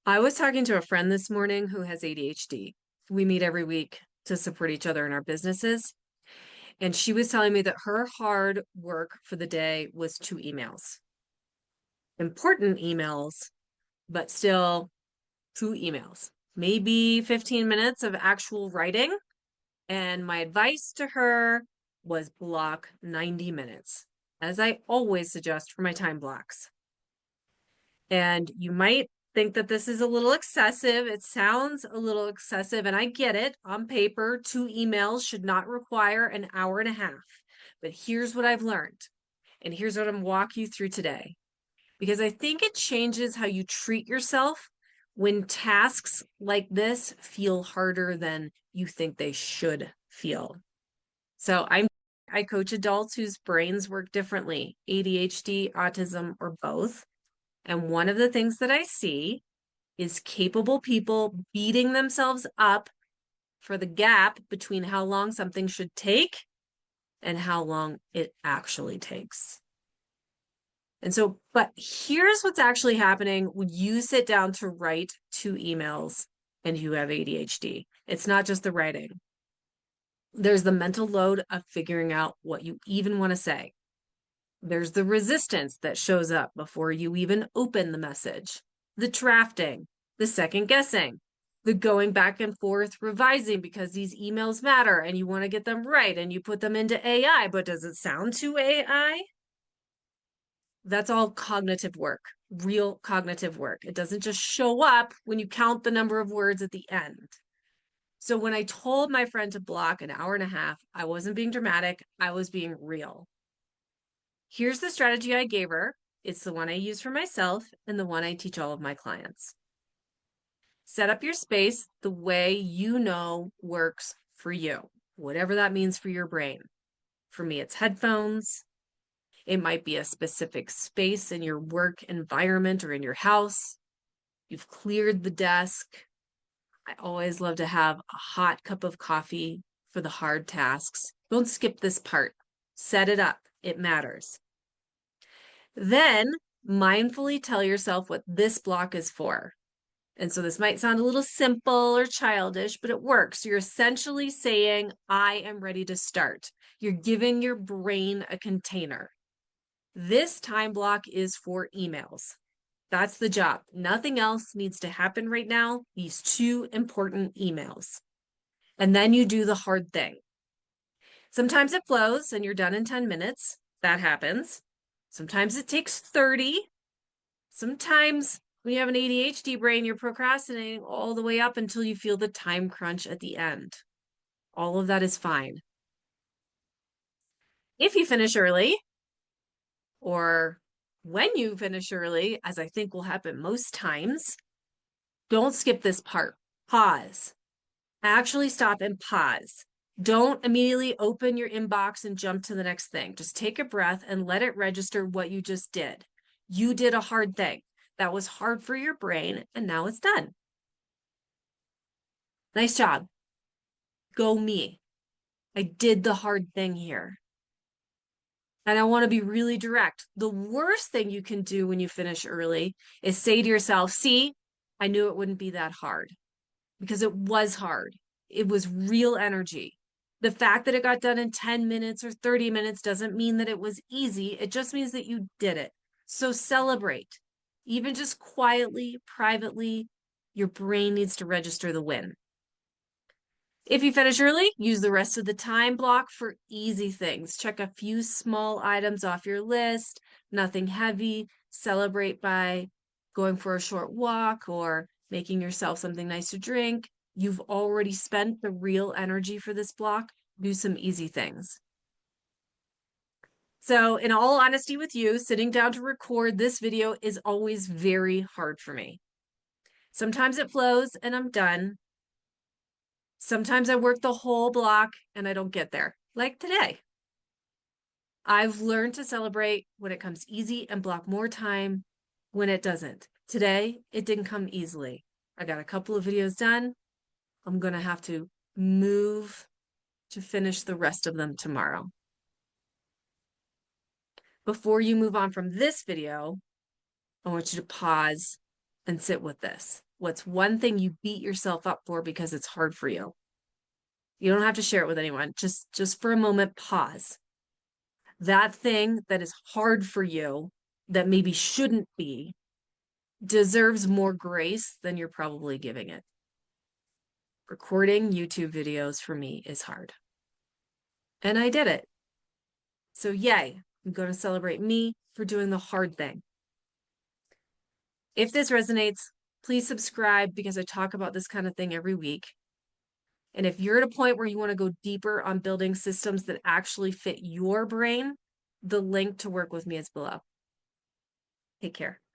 I was talking to a friend this morning who has ADHD. We meet every week to support each other in our businesses. And she was telling me that her hard work for the day was 2 emails. Important emails, but still 2 emails. Maybe 15 minutes of actual writing. And my advice to her was block 90 minutes, as I always suggest for my time blocks. And you might think that this is a little excessive. It sounds a little excessive, and I get it. On paper, 2 emails should not require an hour and a half. But here's what I've learned, and here's what I'm walking you through today. Because I think it changes how you treat yourself when tasks like this feel harder than you think they should feel. So I coach adults whose brains work differently, ADHD, autism, or both. And one of the things that I see is capable people beating themselves up for the gap between how long something should take and how long it actually takes. And so, but here's what's actually happening when you sit down to write 2 emails and you have ADHD. It's not just the writing. There's the mental load of figuring out what you even want to say. There's the resistance that shows up before you even open the message, the drafting, the second guessing, the going back and forth revising because these emails matter and you want to get them right and you put them into AI, but does it sound too AI? That's all cognitive work, real cognitive work. It doesn't just show up when you count the number of words at the end. So when I told my friend to block an hour and a half, I wasn't being dramatic, I was being real. Here's the strategy I gave her. It's the one I use for myself and the one I teach all of my clients. Set up your space the way you know works for you, whatever that means for your brain. For me, it's headphones. It might be a specific space in your work environment or in your house. You've cleared the desk. I always love to have a hot cup of coffee for the hard tasks. Don't skip this part. Set it up. It matters. Then mindfully tell yourself what this block is for. And so this might sound a little simple or childish, but it works. You're essentially saying, I am ready to start. You're giving your brain a container. This time block is for emails. That's the job. Nothing else needs to happen right now. These 2 important emails. And then you do the hard thing. Sometimes it flows and you're done in 10 minutes. That happens. Sometimes it takes 30. Sometimes when you have an ADHD brain, you're procrastinating all the way up until you feel the time crunch at the end. All of that is fine. If you finish early, or when you finish early, as I think will happen most times, don't skip this part. Pause. Actually stop and pause. Don't immediately open your inbox and jump to the next thing. Just take a breath and let it register what you just did. You did a hard thing. That was hard for your brain, and now it's done. Nice job. Go me. I did the hard thing here. And I want to be really direct. The worst thing you can do when you finish early is say to yourself, see, I knew it wouldn't be that hard, because it was hard. It was real energy. The fact that it got done in 10 minutes or 30 minutes doesn't mean that it was easy. It just means that you did it. So celebrate. Even just quietly, privately, your brain needs to register the win. If you finish early, use the rest of the time block for easy things. Check a few small items off your list, nothing heavy. Celebrate by going for a short walk or making yourself something nice to drink. You've already spent the real energy for this block. Do some easy things. So in all honesty with you, sitting down to record this video is always very hard for me. Sometimes it flows and I'm done. Sometimes I work the whole block and I don't get there, like today. I've learned to celebrate when it comes easy and block more time when it doesn't. Today, it didn't come easily. I got a couple of videos done. I'm going to have to move to finish the rest of them tomorrow. Before you move on from this video, I want you to pause and sit with this. What's one thing you beat yourself up for because it's hard for you? You don't have to share it with anyone. Just for a moment, pause. That thing that is hard for you, that maybe shouldn't be, deserves more grace than you're probably giving it. Recording YouTube videos for me is hard. And I did it. So yay, I'm going to celebrate me for doing the hard thing. If this resonates, please subscribe because I talk about this kind of thing every week. And if you're at a point where you want to go deeper on building systems that actually fit your brain, the link to work with me is below. Take care.